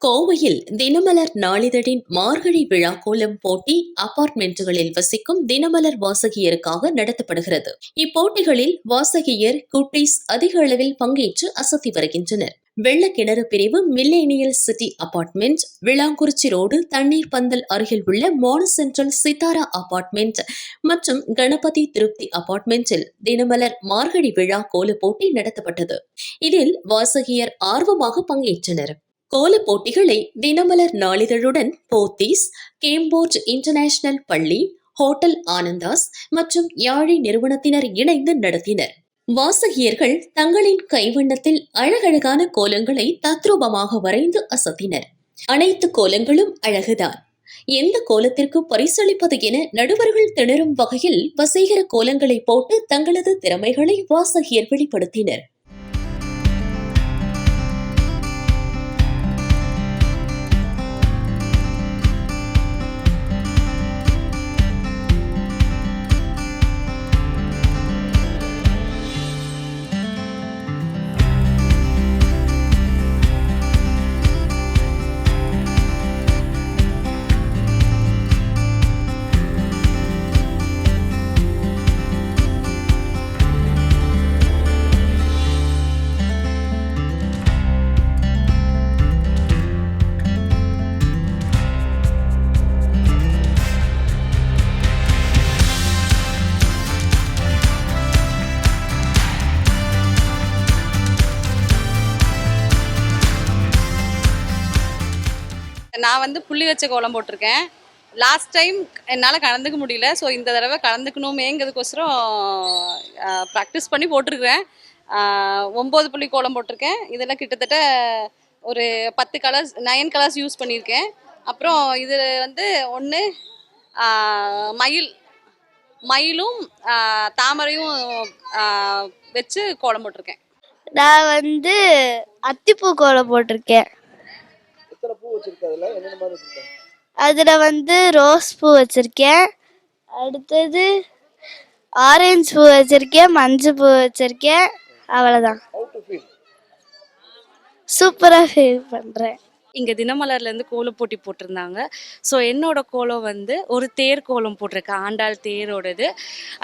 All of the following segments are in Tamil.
கோவையில் தினமலர் நாளிதழின் மார்கழி விழா கோலம் போட்டி அபார்ட்மெண்ட்டுகளில் வசிக்கும் தினமலர் வாசகியருக்காக நடத்தப்படுகிறது. இப்போட்டிகளில் வாசகியர் குட்டீஸ் அதிக அளவில் பங்கேற்று அசத்தி வருகின்றனர். வெள்ளக்கிணறு பிரிவு millennial city apartment, Vilankurichi road தண்ணீர் பந்தல் அருகில் உள்ள மோனோ சென்ட்ரல் சித்தாரா அபார்ட்மெண்ட் மற்றும் கணபதி திருப்தி அபார்ட்மெண்டில் தினமலர் மார்கழி விழா கோல போட்டி நடத்தப்பட்டது. இதில் வாசகியர் ஆர்வமாக பங்கேற்றனர். கோல போட்டிகளை தினமலர் நாளிதழுடன் போத்தீஸ், கேம்போர்ட் இன்டர்நேஷனல் பள்ளி, ஹோட்டல் ஆனந்தாஸ் மற்றும் யாழி நிறுவனத்தினர் இணைந்து நடத்தினர். வாசகியர்கள் தங்களின் கைவண்ணத்தில் அழகழகான கோலங்களை தத்ரூபமாக வரைந்து அசத்தினர். அனைத்து கோலங்களும் அழகுதான், எந்த கோலத்திற்கு பரிசளிப்பது என நடுவர்கள் திணறும் வகையில் வசீகர கோலங்களை போட்டு தங்களது திறமைகளை வாசகியர் வெளிப்படுத்தினர். நான் வந்து புள்ளி வச்ச கோலம் போட்டிருக்கேன். லாஸ்ட் டைம் என்னால் கலந்துக்க முடியல. ஸோ இந்த தடவை கலந்துக்கணுமேங்கிறதுக்கோசரம் ப்ராக்டிஸ் பண்ணி போட்டிருக்கிறேன். 9 புள்ளி கோலம் போட்டிருக்கேன். இதில் கிட்டத்தட்ட ஒரு 10 கலர்ஸ் 9 கலர்ஸ் யூஸ் பண்ணியிருக்கேன். அப்புறம் இது வந்து ஒன்று மயிலும் தாமரையும் வச்சு கோலம் போட்டிருக்கேன். நான் வந்து அத்திப்பூ கோலம் போட்டிருக்கேன். அதுல வந்து ரோஸ் பூ வச்சிருக்கேன், அடுத்தது ஆரஞ்சு பூ வச்சிருக்கேன், மஞ்சள் பூ வச்சிருக்கேன். அவ்வளவுதான். சூப்பரா ஃபீல் பண்றேன். இங்கே தினமலர்லேருந்து கோலம் போட்டி போட்டிருந்தாங்க. ஸோ என்னோட கோலம் வந்து ஒரு தேர் கோலம் போட்டிருக்கேன், ஆண்டாள் தேரோடது.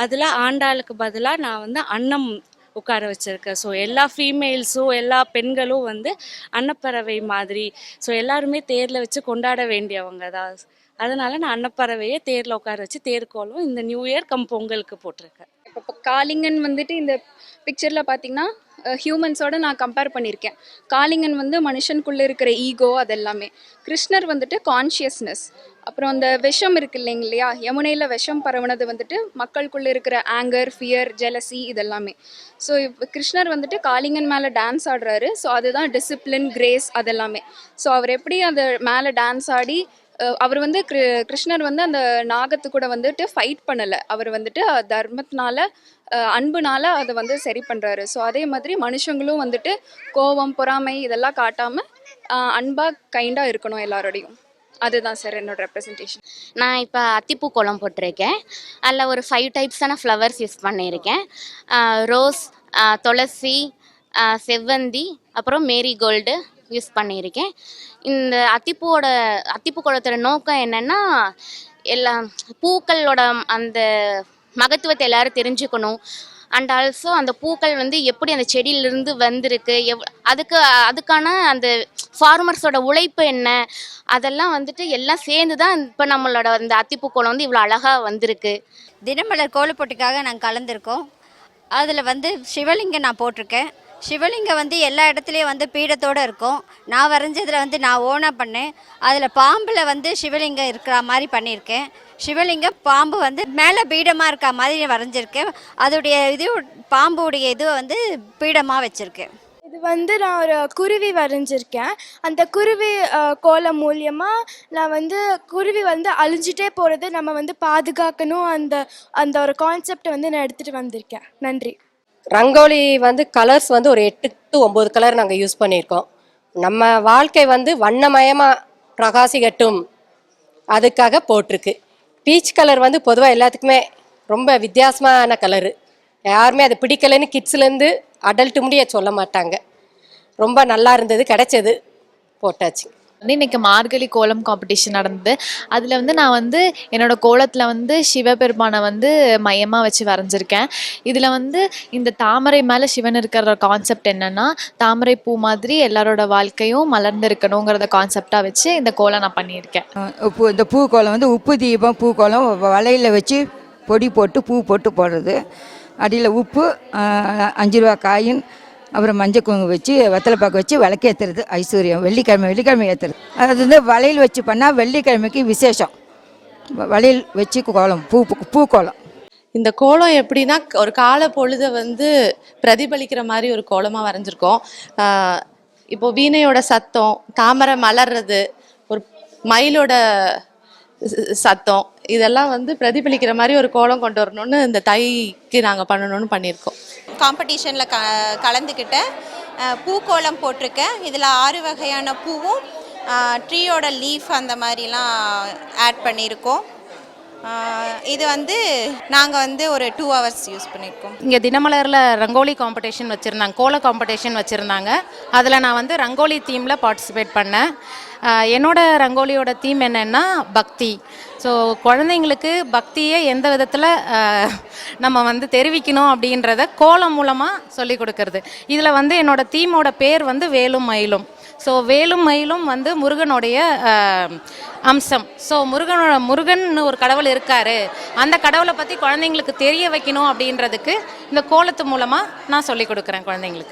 அதில் ஆண்டாளுக்கு பதிலாக நான் வந்து அன்னம் உட்கார வச்சுருக்கேன். ஸோ எல்லா ஃபீமேல்ஸும் எல்லா பெண்களும் வந்து அன்னப்பறவை மாதிரி, ஸோ எல்லாருமே தேரில் வச்சு கொண்டாட வேண்டியவங்க தான். அதனால் நான் அன்னப்பறவையை தேரில் உட்கார வச்சு தேர்கோலம் இந்த நியூ இயர் பொங்கலுக்கு போட்டிருக்கேன். இப்போ காளிங்கன் வந்துட்டு இந்த பிக்சரில் பார்த்தீங்கன்னா ஹியூமன்ஸோட நான் கம்பேர் பண்ணியிருக்கேன். காளிங்கன் வந்து மனுஷனுக்குள்ளே இருக்கிற ஈகோ அதெல்லாமே, கிருஷ்ணர் வந்துட்டு கான்ஷியஸ்னஸ். அப்புறம் அந்த விஷம் இருக்கு இல்லையா, யமுனையில் விஷம் பரவுனது வந்துட்டு மக்களுக்குள்ளே இருக்கிற ஆங்கர், ஃபியர், ஜெலசி இதெல்லாமே. ஸோ இப்போ கிருஷ்ணர் வந்துட்டு காளிங்கன் மேலே டான்ஸ் ஆடுறாரு. ஸோ அதுதான் டிசிப்ளின், கிரேஸ் அதெல்லாமே. ஸோ அவர் எப்படி அந்த மேலே டான்ஸ் ஆடி அவர் வந்து கிருஷ்ணர் வந்து அந்த நாகத்து கூட வந்துட்டு ஃபைட் பண்ணலை, அவர் வந்துட்டு தர்மத்தினால அன்புனால அதை வந்து சரி பண்ணுறாரு. ஸோ அதே மாதிரி மனுஷங்களும் வந்துட்டு கோபம், பொறாமை இதெல்லாம் காட்டாமல் அன்பாக கைண்டாக இருக்கணும் எல்லாரோடையும். அதுதான் சார் என்னோட ரெப்ரசன்டேஷன். நான் இப்போ அத்திப்பூ கோலம் போட்டிருக்கேன். அதில் ஒரு 5 டைப்ஸான ஃப்ளவர்ஸ் யூஸ் பண்ணியிருக்கேன். ரோஸ், துளசி, செவ்வந்தி, அப்புறம் மேரிகோல்டு யூஸ் பண்ணியிருக்கேன். இந்த அத்திப்பூ கோலத்தோட நோக்கம் என்னென்னா, எல்லா பூக்களோட அந்த மகத்துவத்தை எல்லோரும் தெரிஞ்சுக்கணும். அண்ட் ஆல்சோ அந்த பூக்கள் வந்து எப்படி அந்த செடியிலிருந்து வந்திருக்கு, அதுக்கான அந்த ஃபார்மர்ஸோட உழைப்பு என்ன, அதெல்லாம் வந்துட்டு எல்லாம் சேர்ந்து தான் இப்போ நம்மளோட அந்த அத்திப்பூ கோலம் வந்து இவ்வளோ அழகாக வந்திருக்கு. தினமலர் கோலப்போட்டிக்காக நாங்கள் கலந்துருக்கோம். அதில் வந்து சிவலிங்கம் நான் போட்டிருக்கேன். சிவலிங்கம் வந்து எல்லா இடத்துலையும் வந்து பீடத்தோடு இருக்கும். நான் வரைஞ்சதில் வந்து நான் ஓனாக பண்ணேன். அதில் பாம்பில் வந்து சிவலிங்கம் இருக்கிற மாதிரி பண்ணியிருக்கேன். சிவலிங்கம் பாம்பு வந்து மேலே பீடமாக இருக்க மாதிரி வரைஞ்சிருக்கேன். அதோடைய பாம்புடைய இது வந்து பீடமாக வச்சுருக்கேன். இது வந்து நான் ஒரு குருவி வரைஞ்சிருக்கேன். அந்த குருவி கோலம் மூலியமாக நான் வந்து குருவி வந்து அழிஞ்சிட்டே போகிறது நம்ம வந்து பாதுகாக்கணும், அந்த ஒரு கான்செப்டை வந்து நான் எடுத்துகிட்டு வந்திருக்கேன். நன்றி. ரங்கோலி வந்து கலர்ஸ் வந்து ஒரு 8 to 9 கலர் நாங்கள் யூஸ் பண்ணியிருக்கோம். நம்ம வாழ்க்கை வந்து வண்ணமயமாக பிரகாசிக்கட்டும் அதுக்காக போட்டிருக்கு. பீச் கலர் வந்து பொதுவாக எல்லாத்துக்குமே ரொம்ப வித்தியாசமான கலரு. யாருமே அது பிடிக்கலைன்னு கிட்ஸ்லேருந்து அடல்ட்டு முடிய சொல்ல மாட்டாங்க. ரொம்ப நல்லா இருந்தது, கிடைச்சது, போட்டாச்சு. வந்து இன்னைக்கு மார்கழி கோலம் காம்படிஷன் நடந்தது. அதில் வந்து நான் வந்து என்னோட கோலத்தில் வந்து சிவபெருமானை வந்து மையமாக வச்சு வரைஞ்சிருக்கேன். இதில் வந்து இந்த தாமரை மேலே சிவன் இருக்கிற கான்செப்ட் என்னென்னா, தாமரை பூ மாதிரி எல்லாரோட வாழ்க்கையும் மலர்ந்து இருக்கணுங்கிறத கான்செப்டாக வச்சு இந்த கோலம் நான் பண்ணியிருக்கேன். இந்த பூ கோலம் வந்து உப்பு தீபம் பூ கோலம் வலையில் வச்சு பொடி போட்டு பூ போட்டு போடுறது. அடியில் உப்பு 5 ரூபா காயின், அப்புறம் மஞ்சள் குங்குமம் வச்சு வெத்தலைப்பாக்கு வச்சு விளக்கேற்றுறது ஐஸ்வர்யம். வெள்ளிக்கிழமை ஏற்றுறது. அது வந்து வளையல் வச்சு பண்ணால் வெள்ளிக்கிழமைக்கு விசேஷம். வளையல் வச்சு கோலம் பூ கோலம். இந்த கோலம் எப்படின்னா ஒரு கால பொழுதை வந்து பிரதிபலிக்கிற மாதிரி ஒரு கோலமாக வரைஞ்சிருக்கோம். இப்போ வீணையோட சத்தம், தாமரை மலர்றது, ஒரு மயிலோட சத்தம், இதெல்லாம் வந்து பிரதிபலிக்கிற மாதிரி ஒரு கோலம் கொண்டு வரணும்னு இந்த தைக்கு நாங்கள் பண்ணணும்னு பண்ணியிருக்கோம். காம்படிஷனில் கலந்துக்கிட்டேன். பூக்கோலம் போட்டிருக்கேன். இதில் 6 வகையான பூவும் ட்ரீயோட லீஃப் அந்த மாதிரிலாம் ஆட் பண்ணியிருக்கோம். இது வந்து நாங்கள் வந்து ஒரு 2 hours யூஸ் பண்ணியிருக்கோம். இங்கே தினமலரில் ரங்கோலி காம்படிஷன் வச்சுருந்தாங்க, கோல காம்படிஷன் வச்சுருந்தாங்க. அதில் நான் வந்து ரங்கோலி தீமில் பார்ட்டிசிபேட் பண்ணேன். என்னோட ரங்கோலியோட தீம் என்னென்னா பக்தி. ஸோ குழந்தைங்களுக்கு பக்தியை எந்த விதத்தில் நம்ம வந்து தெரிவிக்கணும் அப்படின்றத கோலம் மூலமாக சொல்லி கொடுக்கறது. இதில் வந்து என்னோட தீமோட பேர் வந்து வேலும் மயிலும். ஸோ வேலும் மயிலும் வந்து முருகனுடைய அம்சம். ஸோ முருகன் ஒரு கடவுள் இருக்கார், அந்த கடவுளை பற்றி குழந்தைங்களுக்கு தெரிய வைக்கணும் அப்படின்றதுக்கு இந்த கோலத்து மூலமாக நான் சொல்லி கொடுக்குறேன் குழந்தைங்களுக்கு.